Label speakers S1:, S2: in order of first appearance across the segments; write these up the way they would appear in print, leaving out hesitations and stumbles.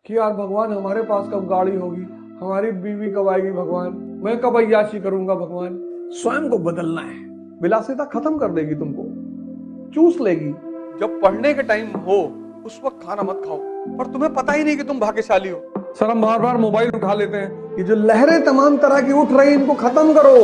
S1: कि यार भगवान हमारे पास कब गाड़ी होगी, हमारी बीवी कब आएगी भगवान, मैं कब अय्याशी करूंगा भगवान। स्वयं को बदलना है। विलासिता खत्म कर देगी तुमको, चूस लेगी।
S2: जब पढ़ने के टाइम हो उस वक्त खाना मत खाओ, और तुम्हें पता ही नहीं कि तुम भाग्यशाली हो।
S1: सर हम बार बार मोबाइल उठा लेते हैं। ये जो लहरें तमाम तरह की उठ रही इनको खत्म करो।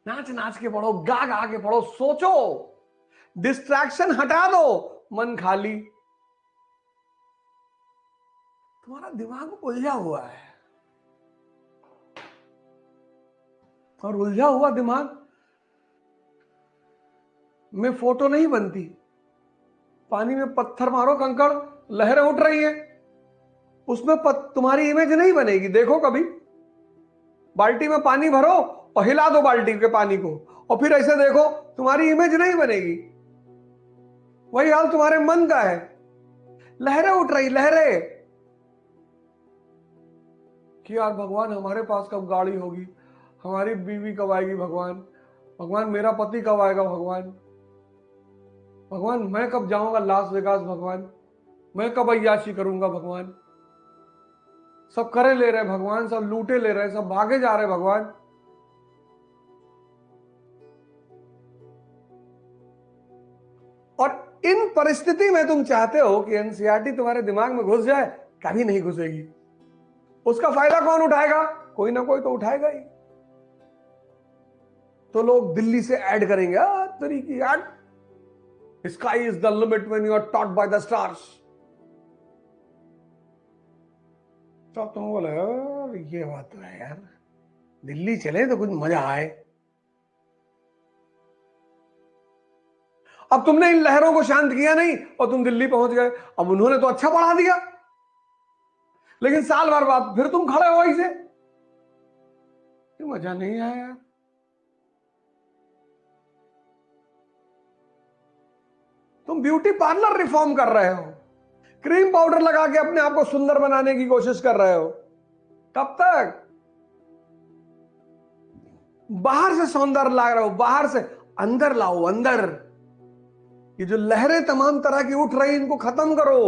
S1: नाच नाच के पढ़ो, गा गा के पढ़ो, सोचो, डिस्ट्रैक्शन हटा दो, मन खाली। तुम्हारा दिमाग उलझा हुआ है, और उलझा हुआ दिमाग में फोटो नहीं बनती। पानी में पत्थर मारो, कंकड़, लहरें उठ रही हैं, उसमें तुम्हारी इमेज नहीं बनेगी। देखो कभी, बाल्टी में पानी भरो और हिला दो बाल्टी के पानी को, और फिर ऐसे देखो, तुम्हारी इमेज नहीं बनेगी। वही हाल तुम्हारे मन का है। लहरें उठ रही, लहरें, कि यार भगवान हमारे पास कब गाड़ी होगी, हमारी बीवी कब आएगी भगवान, भगवान मेरा पति कब आएगा भगवान, भगवान मैं कब जाऊंगा लास वेगास भगवान, मैं कब अय्याशी करूंगा भगवान। सब करे ले रहे भगवान, सब लूटे ले रहे, सब भागे जा रहे भगवान। और इन परिस्थिति में तुम चाहते हो कि एनसीईआरटी तुम्हारे दिमाग में घुस जाए, कभी नहीं घुसेगी। उसका फायदा कौन उठाएगा? कोई ना कोई तो उठाएगा ही। तो लोग दिल्ली से ऐड करेंगे, तरीकी add, sky is the limit when you are taught by the stars. तो तुम बोले ये बात तो है यार, दिल्ली चले तो कुछ मजा आए। अब तुमने इन लहरों को शांत किया नहीं और तुम दिल्ली पहुंच गए। अब उन्होंने तो अच्छा पढ़ा दिया, लेकिन साल भर बाद फिर तुम खड़े हो ऐसे, मजा नहीं आया यार। तुम ब्यूटी पार्लर रिफॉर्म कर रहे हो, क्रीम पाउडर लगा के अपने आप को सुंदर बनाने की कोशिश कर रहे हो। कब तक? बाहर से सौंदर्य ला रहे हो, बाहर से अंदर लाओ, अंदर। ये जो लहरें तमाम तरह की उठ रही इनको खत्म करो।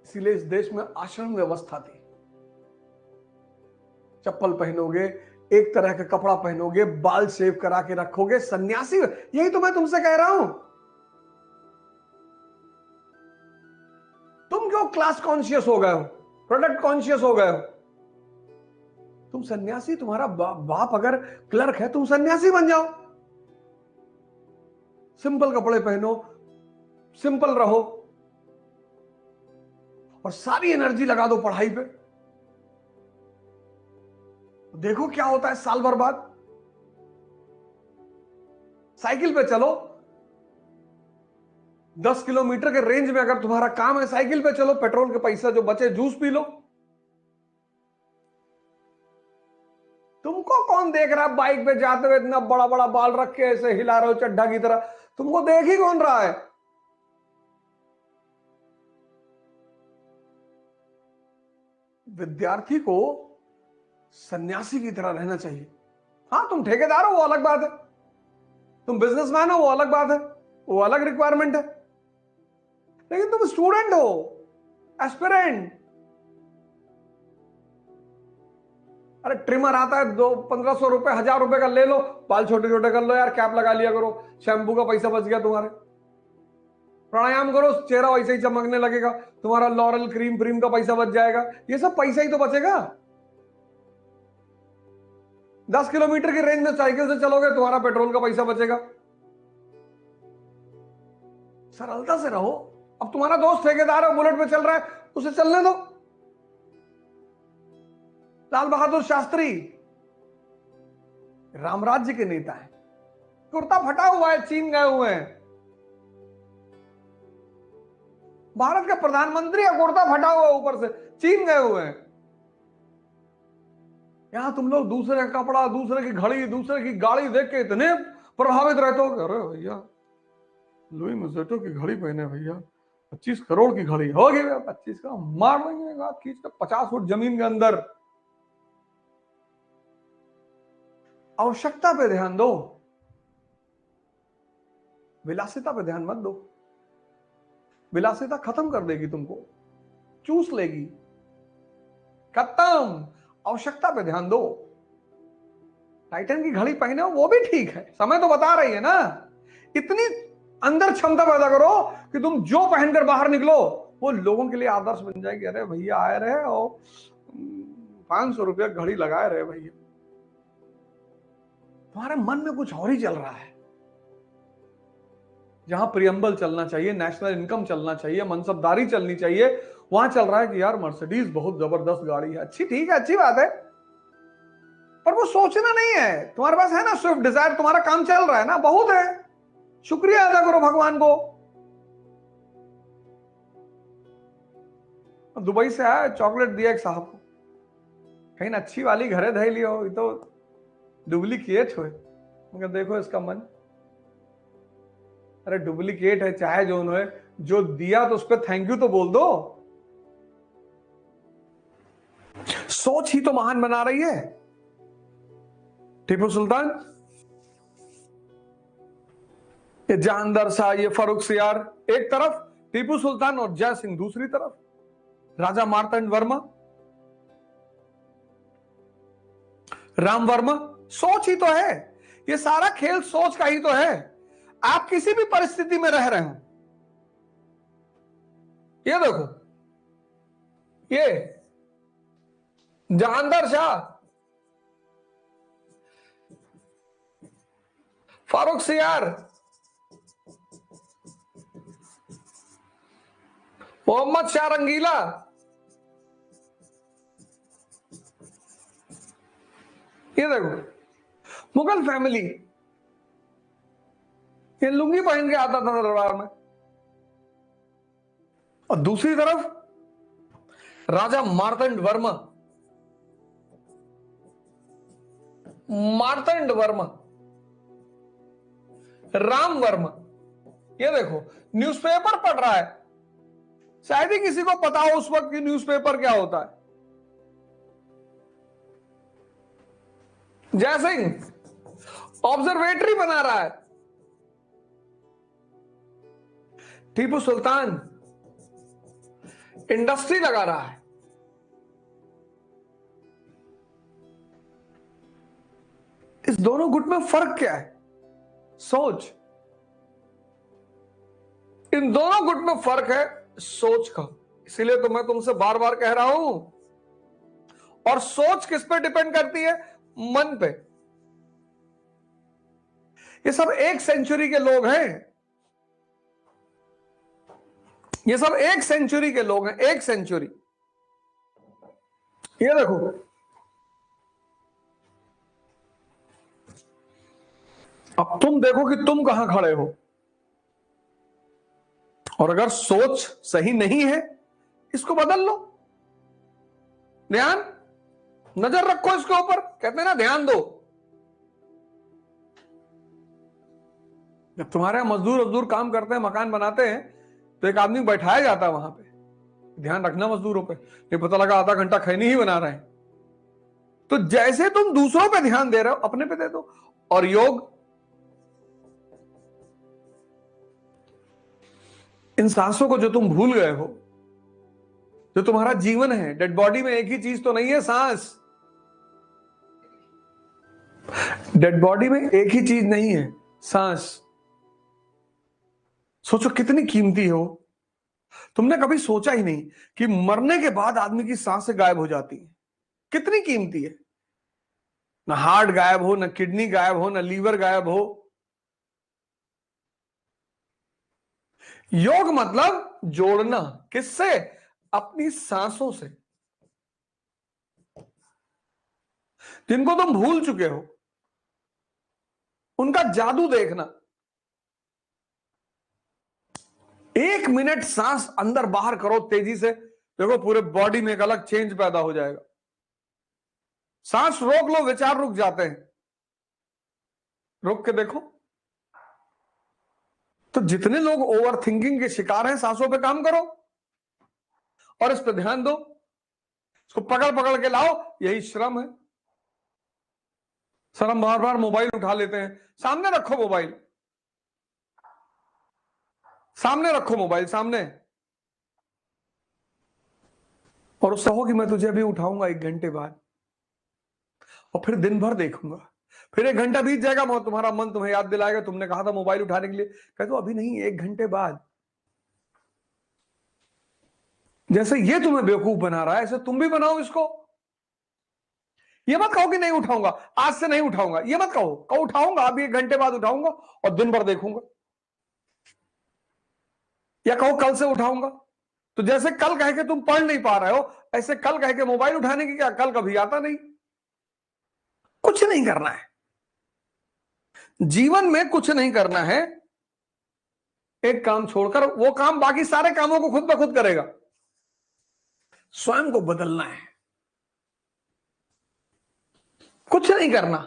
S1: इसीलिए इस देश में आश्रम व्यवस्था थी। चप्पल पहनोगे, एक तरह का कपड़ा पहनोगे, बाल शेव करा के रखोगे, सन्यासी। यही तो मैं तुमसे कह रहा हूं। तुम क्यों क्लास कॉन्शियस हो गए हो, प्रोडक्ट कॉन्शियस हो गए हो? तुम सन्यासी, तुम्हारा बाप अगर क्लर्क है, तुम सन्यासी बन जाओ। सिंपल कपड़े पहनो, सिंपल रहो, और सारी एनर्जी लगा दो पढ़ाई पे। देखो क्या होता है साल भर बाद। साइकिल पे चलो, 10 किलोमीटर के रेंज में अगर तुम्हारा काम है, साइकिल पे चलो, पेट्रोल के पैसा जो बचे जूस पी लो। तुमको कौन देख रहा है बाइक पे जाते हुए, इतना बड़ा बड़ा बाल रख के ऐसे हिला रहे हो चड्ढा की तरह? तुमको देख ही कौन रहा है? विद्यार्थी को सन्यासी की तरह रहना चाहिए। हाँ तुम ठेकेदार हो वो अलग बात है, तुम बिजनेसमैन हो वो अलग बात है, वो अलग रिक्वायरमेंट है, लेकिन तुम स्टूडेंट हो, एस्पिरेंट। अरे ट्रिमर आता है 1500 रुपए, 1000 रुपए का ले लो, बाल छोटे छोटे कर लो यार, कैप लगा लिया करो, शैम्पू का पैसा बच गया तुम्हारे। प्राणायाम करो, चेहरा वैसे ही चमकने लगेगा, तुम्हारा लॉरल क्रीम फ्रीम का पैसा बच जाएगा। ये सब पैसा ही तो बचेगा। 10 किलोमीटर की रेंज में साइकिल से चलोगे, तुम्हारा पेट्रोल का पैसा बचेगा। सरलता से रहो। अब तुम्हारा दोस्त ठेकेदार है, बुलेट पे चल रहा है, उसे चलने दो। लाल बहादुर शास्त्री रामराज्य के नेता हैं, कुर्ता फटा हुआ है, चीन गए हुए हैं। भारत का प्रधानमंत्री है, कुर्ता फटा हुआ ऊपर से, चीन गए हुए हैं। यहां तुम लोग दूसरे का कपड़ा, दूसरे की घड़ी, दूसरे की गाड़ी देख के इतने प्रभावित रहते हो। अरे भैया लुई मजेटो की घड़ी पहने भैया, 25 करोड़ की घड़ी होगी भैया, 25 का मार देंगे खींच कर 50 फुट जमीन के अंदर। आवश्यकता पे ध्यान दो, विलासिता पे ध्यान मत दो। विलासिता खत्म कर देगी तुमको, चूस लेगी, खत्म। आवश्यकता पे ध्यान दो। टाइटन की घड़ी पहने हो वो भी ठीक है, समय तो बता रही है ना। इतनी अंदर क्षमता पैदा करो कि तुम जो पहनकर बाहर निकलो वो लोगों के लिए आदर्श बन जाएगी। अरे भैया आए रहे और 500 रुपया घड़ी लगाए रहे भैया, तुम्हारे मन में कुछ और ही चल रहा है। जहां प्रियम्बल चलना चाहिए, नेशनल इनकम चलना चाहिए, मनसबदारी चलनी चाहिए, वहां चल रहा है कि यार मर्सिडीज बहुत जबरदस्त गाड़ी है। अच्छी, ठीक है, अच्छी बात है, पर वो सोचना नहीं है। तुम्हारे पास है ना स्विफ्ट डिजायर, तुम्हारा काम चल रहा है ना, बहुत है, शुक्रिया अदा करो भगवान को। दुबई से आया, चॉकलेट दिया एक साहब को, कहीं अच्छी वाली घरे धै लियो, ये तो डुप्लीकेट हो। मगर देखो इसका मन, अरे डुप्लीकेट है चाहे जो उन्होंने जो दिया तो उस पर थैंक यू तो बोल दो। सोच ही तो महान बना रही है। टीपू सुल्तान, ये जानदार शाह, ये फारूक सियार एक तरफ, टीपू सुल्तान और जय सिंह दूसरी तरफ, राजा मार्तंड वर्मा, राम वर्मा। सोच ही तो है, ये सारा खेल सोच का ही तो है। आप किसी भी परिस्थिति में रह रहे हो, ये देखो, ये जहांदार शाह, फारूक सियार, मोहम्मद शाह रंगीला, ये देखो मुगल फैमिली, ये लुंगी पहन के आता था दरबार में। और दूसरी तरफ राजा मार्तंड वर्मा, मार्तंड वर्मा, राम वर्मा। ये देखो न्यूज़पेपर पढ़ रहा है, शायद ही किसी को पता हो उस वक्त की न्यूज़पेपर क्या होता है। जय सिंह ऑब्जर्वेटरी बना रहा है, टीपू सुल्तान इंडस्ट्री लगा रहा है। इस दोनों गुट में फर्क क्या है? सोच। इन दोनों गुट में फर्क है सोच का, इसीलिए तो मैं तुमसे बार बार कह रहा हूं। और सोच किस पे डिपेंड करती है? मन पे। ये सब 1 सेंचुरी के लोग हैं, ये सब 1 सेंचुरी के लोग हैं, 1 सेंचुरी। ये देखो, अब तुम देखो कि तुम कहां खड़े हो, और अगर सोच सही नहीं है इसको बदल लो। ध्यान, नजर रखो इसके ऊपर, कहते हैं ना ध्यान दो। जब तुम्हारे मजदूर काम करते हैं, मकान बनाते हैं, तो एक आदमी बैठाया जाता है वहां पे, ध्यान रखना मजदूरों पे। ये पता लगा आधा घंटा खैनी ही बना रहे हैं। तो जैसे तुम दूसरों पे ध्यान दे रहे हो, अपने पे दे दो। और योग, इन सांसों को जो तुम भूल गए हो, जो तुम्हारा जीवन है, डेड बॉडी में एक ही चीज तो नहीं है सांस। डेड बॉडी में एक ही चीज नहीं है, सांस। सोचो कितनी कीमती हो। तुमने कभी सोचा ही नहीं कि मरने के बाद आदमी की सांसें गायब हो जाती है, कितनी कीमती है। ना हार्ट गायब हो, ना किडनी गायब हो, ना लीवर गायब हो। योग मतलब जोड़ना, किससे? अपनी सांसों से, जिनको तुम भूल चुके हो, उनका जादू देखना। 1 मिनट सांस अंदर बाहर करो तेजी से, देखो पूरे बॉडी में एक अलग चेंज पैदा हो जाएगा। सांस रोक लो, विचार रुक जाते हैं। रुक के देखो। तो जितने लोग ओवर थिंकिंग के शिकार हैं, सांसों पे काम करो और इस पे ध्यान दो। इसको पकड़ पकड़ के लाओ, यही श्रम है। सर हम बार बार मोबाइल उठा लेते हैं। सामने रखो मोबाइल, सामने रखो मोबाइल, सामने। और उससे हो कि मैं तुझे अभी उठाऊंगा 1 घंटे बाद, और फिर दिन भर देखूंगा। फिर 1 घंटा बीत जाएगा, तुम्हारा मन तुम्हें याद दिलाएगा, तुमने कहा था मोबाइल उठाने के लिए। कह दो अभी नहीं, 1 घंटे बाद। जैसे ये तुम्हें बेवकूफ बना रहा है, ऐसे तुम भी बनाओ इसको। ये मत कहो कि नहीं उठाऊंगा, आज से नहीं उठाऊंगा, ये मत कहो। कहो उठाऊंगा, अभी 1 घंटे बाद उठाऊंगा और दिन भर देखूंगा। या कहो कल से उठाऊंगा। तो जैसे कल कह के तुम पढ़ नहीं पा रहे हो, ऐसे कल कह के मोबाइल उठाने की क्या कल कभी आता नहीं। कुछ नहीं करना है जीवन में, कुछ नहीं करना है। एक काम छोड़कर वो काम बाकी सारे कामों को खुद ब खुद करेगा। स्वयं को बदलना है, कुछ नहीं करना।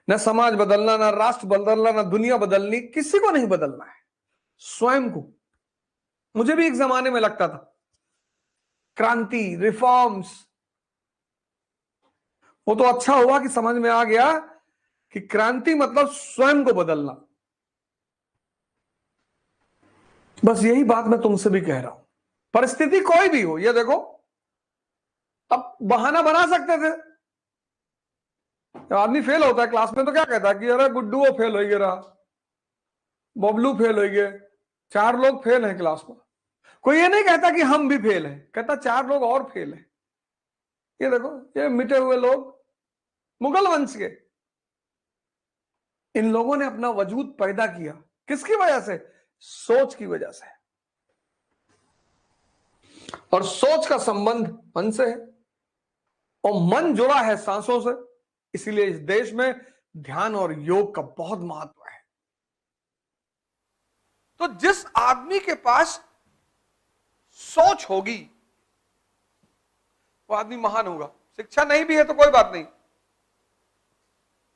S1: न समाज बदलना, न राष्ट्र बदलना, न दुनिया बदलनी, किसी को नहीं बदलना है, स्वयं को। मुझे भी एक जमाने में लगता था क्रांति, रिफॉर्म्स, वो तो अच्छा हुआ कि समझ में आ गया कि क्रांति मतलब स्वयं को बदलना। बस यही बात मैं तुमसे भी कह रहा हूं। परिस्थिति कोई भी हो, ये देखो, अब बहाना बना सकते थे। जब आदमी फेल होता है क्लास में तो क्या कहता है कि अरे गुड्डू वो फेल हो गया, बबलू फेल हो गए, 4 लोग फेल हैं क्लास में। कोई ये नहीं कहता कि हम भी फेल हैं, कहता 4 लोग और फेल हैं। ये देखो, ये मिटे हुए लोग, मुगल वंश के, इन लोगों ने अपना वजूद पैदा किया। किसकी वजह से? सोच की वजह से। और सोच का संबंध मन से है, और मन जुड़ा है सांसों से। इसीलिए इस देश में ध्यान और योग का बहुत महत्व है।
S2: तो जिस आदमी के पास सोच होगी वो आदमी महान होगा। शिक्षा नहीं भी है तो कोई बात नहीं,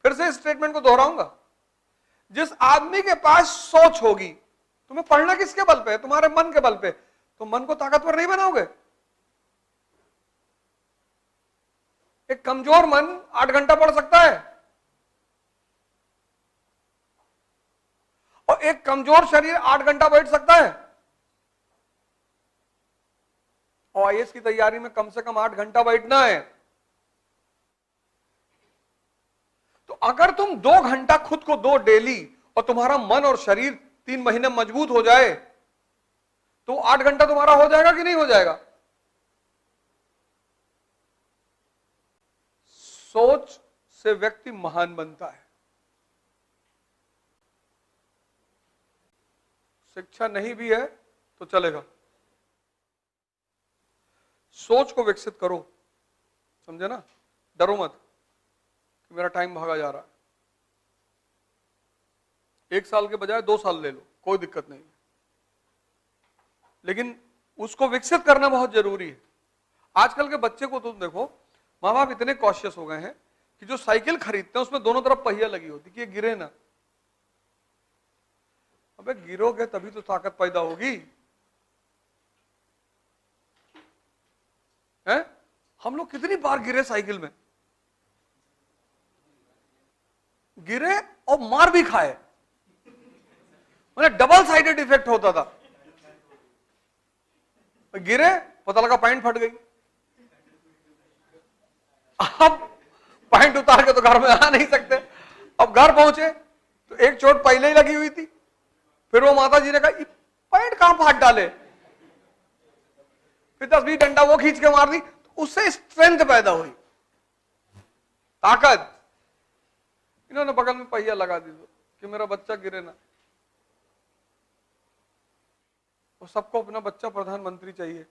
S2: फिर से स्टेटमेंट को दोहराऊंगा। जिस आदमी के पास सोच होगी, तुम्हें पढ़ना किसके बल पे है? तुम्हारे मन के बल पे। तो मन को ताकतवर नहीं बनाओगे। एक कमजोर मन 8 घंटा पढ़ सकता है, और एक कमजोर शरीर 8 घंटा बैठ सकता है। और आईएएस की तैयारी में कम से कम 8 घंटा बैठना है। तो अगर तुम 2 घंटा खुद को दो डेली, और तुम्हारा मन और शरीर 3 महीने मजबूत हो जाए, तो 8 घंटा तुम्हारा हो जाएगा कि नहीं हो जाएगा? सोच से व्यक्ति महान बनता है। शिक्षा नहीं भी है तो चलेगा, सोच को विकसित करो। समझे ना? डरो मत कि मेरा टाइम भागा जा रहा है। 1 साल के बजाय 2 साल ले लो, कोई दिक्कत नहीं, लेकिन उसको विकसित करना बहुत जरूरी है। आजकल के बच्चे को तुम देखो, माँ बाप इतने कॉशियस हो गए हैं कि जो साइकिल खरीदते हैं उसमें दोनों तरफ पहिया लगी होती कि ये गिरे ना। अबे गिरोगे तभी तो ताकत पैदा होगी, है? हम लोग कितनी बार गिरे साइकिल में, गिरे और मार भी खाए, मतलब डबल साइडेड इफेक्ट होता था। गिरे, पता लगा पैंट फट गई। अब पैंट उतार के तो घर में आ नहीं सकते। अब घर पहुंचे तो एक चोट पहले ही लगी हुई थी, फिर वो माता जी ने कहा पैंट कहां फाड़ डाले, फिर 10-20 डंडा वो खींच के मार दी, तो उससे स्ट्रेंथ पैदा हुई, ताकत। इन्होंने बगल में पहिया लगा दी कि मेरा बच्चा गिरे ना। और सबको अपना बच्चा प्रधानमंत्री चाहिए।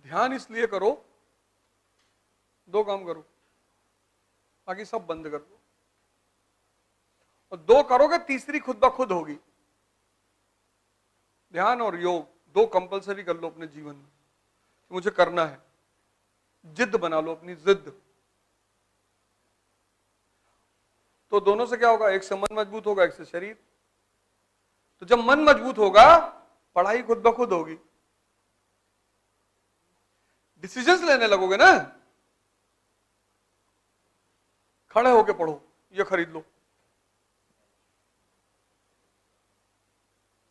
S2: ध्यान इसलिए करो, 2 काम करो, बाकी सब बंद कर दो। और 2 करोगे, तीसरी खुद ब खुद होगी। ध्यान और योग 2 कंपलसरी कर लो अपने जीवन में, मुझे करना है। जिद बना लो, अपनी जिद। तो दोनों से क्या होगा? एक से मन मजबूत होगा, एक से शरीर। तो जब मन मजबूत होगा, पढ़ाई खुद ब खुद होगी, डिसीजंस लेने लगोगे ना। खड़े होके पढ़ो, ये खरीद लो।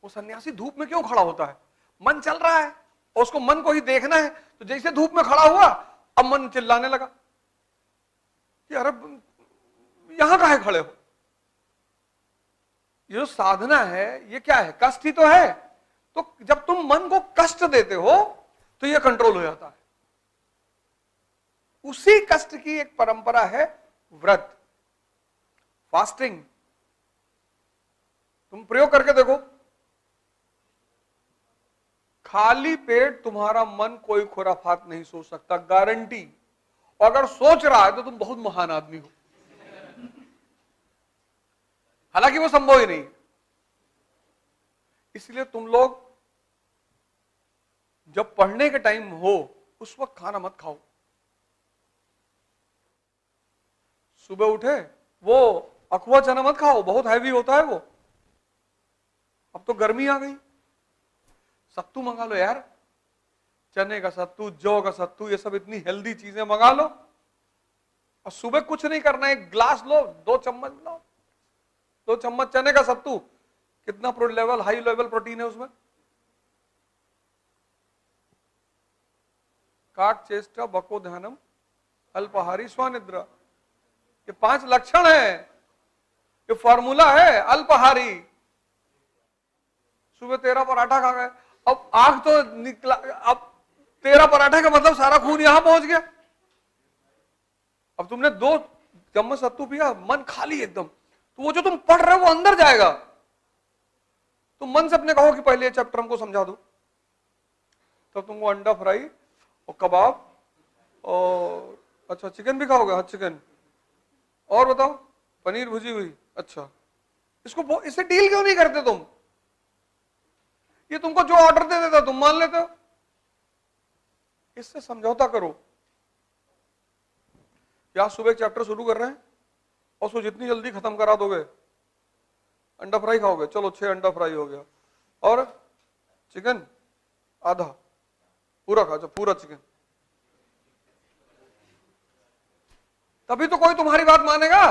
S2: वो सन्यासी धूप में क्यों खड़ा होता है? मन चल रहा है और उसको मन को ही देखना है। तो जैसे धूप में खड़ा हुआ, अब मन चिल्लाने लगा कि अरे यहां काहे खड़े हो? ये जो साधना है ये क्या है? कष्ट ही तो है। तो जब तुम मन को कष्ट देते हो तो ये कंट्रोल हो जाता है। उसी कष्ट की एक परंपरा है व्रत, फास्टिंग। तुम प्रयोग करके देखो, खाली पेट तुम्हारा मन कोई खुराफात नहीं सोच सकता, गारंटी। और अगर सोच रहा है तो तुम बहुत महान आदमी हो, हालांकि वो संभव ही नहीं। इसलिए तुम लोग जब पढ़ने के टाइम हो उस वक्त खाना मत खाओ। सुबह उठे वो अखवा चना मत खाओ, बहुत हैवी होता है वो। अब तो गर्मी आ गई, सत्तू मंगा लो यार, चने का सत्तू, जौ का सत्तू, ये सब इतनी हेल्दी चीजें मंगा लो। और सुबह कुछ नहीं करना, एक ग्लास लो, 2 चम्मच लो, 2 चम्मच चने का सत्तू। कितना लेवल, हाई लेवल प्रोटीन है उसमें। काक चेष्टा बको ध्यानम अल्पाहारी स्वनिद्रा, ये 5 लक्षण है, ये फॉर्मूला है अल्पाहारी। सुबह 13 पराठा खा गए, अब आंख तो निकला, अब 13 पराठे का मतलब सारा खून यहां पहुंच गया। अब तुमने 2 चम्मच सत्तू पिया, मन खाली एकदम, तो वो जो तुम पढ़ रहे हो वो अंदर जाएगा। तुम मन से अपने कहो कि पहले चैप्टर हमको समझा दो, तब तुमको अंडा फ्राई और कबाब और अच्छा चिकन भी खाओगे? हाँ चिकन, और बताओ पनीर भुजी हुई। अच्छा, इससे डील क्यों नहीं करते तुम? ये तुमको जो ऑर्डर दे देता तुम मान लेते हो, इससे समझौता करो। या सुबह एक चैप्टर शुरू कर रहे हैं और उसको जितनी जल्दी खत्म करा दोगे, अंडा फ्राई खाओगे, चलो 6 अंडा फ्राई हो गया, और चिकन आधा, पूरा खा, पूरा चिकन। तभी तो कोई तुम्हारी बात मानेगा।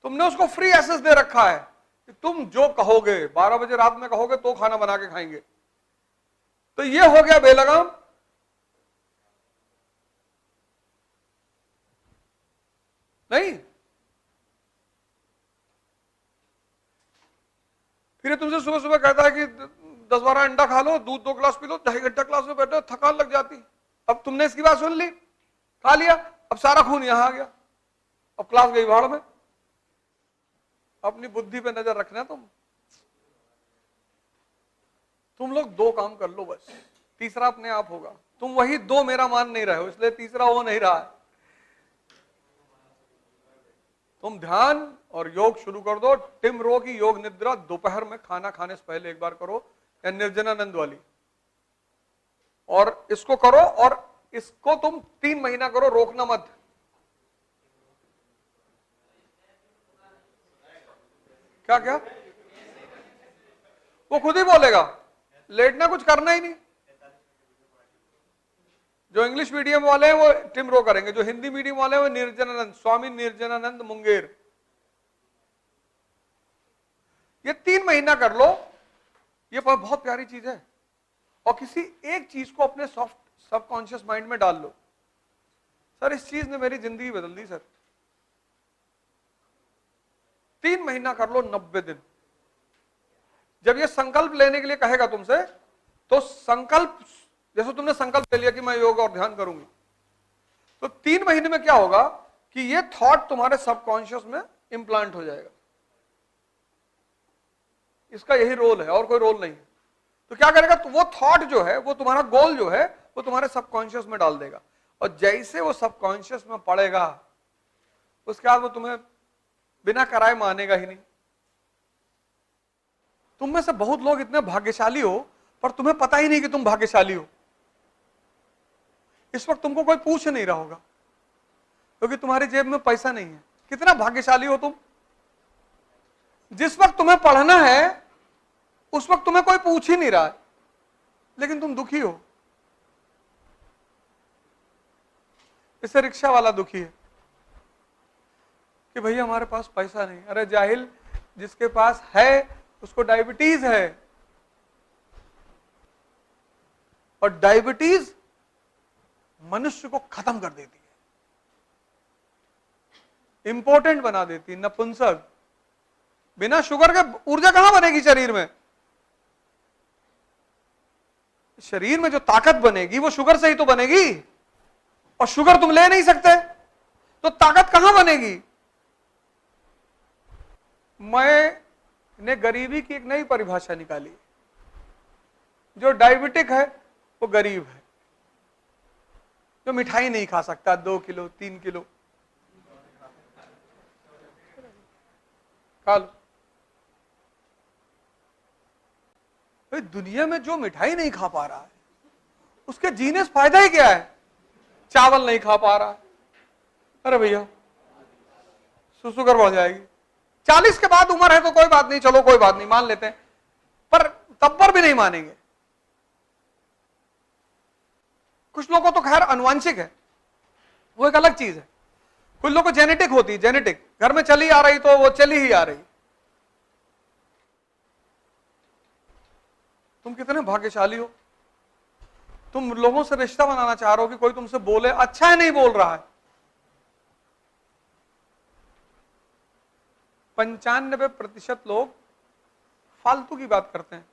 S2: तुमने उसको फ्री एक्सेस दे रखा है कि तुम जो कहोगे, 12 बजे रात में कहोगे तो खाना बना के खाएंगे। तो ये हो गया बेलगाम। नहीं, फिर तुमसे सुबह सुबह कहता है कि 10-12 अंडा खा लो, दूध 2 गिलास पी लो, 2.5 घंटा क्लास में बैठो, थकान लग जाती। अब तुमने इसकी बात सुन ली, खा लिया, अब सारा खून यहां आ गया, अब क्लास गई भाड़ में। अपनी बुद्धि पे नजर रखना। तुम लोग 2 काम कर लो बस, तीसरा अपने आप होगा। तुम वही 2 मेरा मान नहीं रहे हो, इसलिए तीसरा हो नहीं रहा है। तुम ध्यान और योग शुरू कर दो। टिम रो की योग निद्रा दोपहर में खाना खाने से पहले एक बार करो, या निर्जनानंद वाली, और इसको करो। और इसको तुम 3 महीना करो, रोकना मत। क्या क्या? वो खुद ही बोलेगा, लेटना कुछ करना ही नहीं। जो इंग्लिश मीडियम वाले हैं वो टिम रो करेंगे, जो हिंदी मीडियम वाले हैं वो निर्जनानंद, स्वामी निर्जनानंद मुंगेर। ये 3 महीना कर लो, ये बहुत प्यारी चीज है। और किसी एक चीज को अपने सॉफ्ट सबकॉन्शियस माइंड में डाल लो, सर इस चीज ने मेरी जिंदगी बदल दी सर। 3 महीना कर लो, 90 दिन। जब ये संकल्प लेने के लिए कहेगा तुमसे, तो संकल्प, जैसे तुमने संकल्प ले लिया कि मैं योग और ध्यान करूंगी, तो 3 महीने में क्या होगा कि ये थॉट तुम्हारे सबकॉन्शियस में इंप्लांट हो जाएगा। इसका यही रोल है, और कोई रोल नहीं है। तो क्या करेगा, तो वो थॉट जो है, वो तुम्हारा गोल जो है, वो तुम्हारे सबकॉन्शियस में डाल देगा। और जैसे वो सबकॉन्शियस में पड़ेगा, उसके बाद वो तुम्हें बिना कराए मानेगा ही नहीं। तुम में से बहुत लोग इतने भाग्यशाली हो, पर तुम्हें पता ही नहीं कि तुम भाग्यशाली हो। इस वक्त तुमको कोई पूछ नहीं रहा होगा, क्योंकि तुम्हारी जेब में पैसा नहीं है। कितना भाग्यशाली हो तुम। जिस वक्त तुम्हें पढ़ना है उस वक्त तुम्हें कोई पूछ ही नहीं रहा है, लेकिन तुम दुखी हो। इससे रिक्शा वाला दुखी है कि भैया हमारे पास पैसा नहीं। अरे जाहिल, जिसके पास है उसको डायबिटीज है, और डायबिटीज मनुष्य को खत्म कर देती है, इंपॉर्टेंट बना देती है, नपुंसक। बिना शुगर के ऊर्जा कहां बनेगी शरीर में? शरीर में जो ताकत बनेगी वो शुगर से ही तो बनेगी, और शुगर तुम ले नहीं सकते तो ताकत कहां बनेगी? मैंने गरीबी की एक नई परिभाषा निकाली। जो डायबिटिक है वो गरीब है, जो मिठाई नहीं खा सकता 2 किलो 3 किलो खा लो। भाई दुनिया में जो मिठाई नहीं खा पा रहा है उसके जीने से फायदा ही क्या है? चावल नहीं खा पा रहा है, अरे भैया शुगर बढ़ जाएगी। 40 के बाद उम्र है तो कोई बात नहीं, चलो कोई बात नहीं, मान लेते हैं, पर तब पर भी नहीं मानेंगे। कुछ लोगों को तो खैर अनुवांशिक है, वो एक अलग चीज है। कुछ लोगों को जेनेटिक होती है, जेनेटिक, घर में चली आ रही तो वो चली ही आ रही। तुम कितने भाग्यशाली हो, तुम लोगों से रिश्ता बनाना चाह रहे हो कि कोई तुमसे बोले अच्छा है, नहीं बोल रहा है। 95% लोग फालतू की बात करते हैं।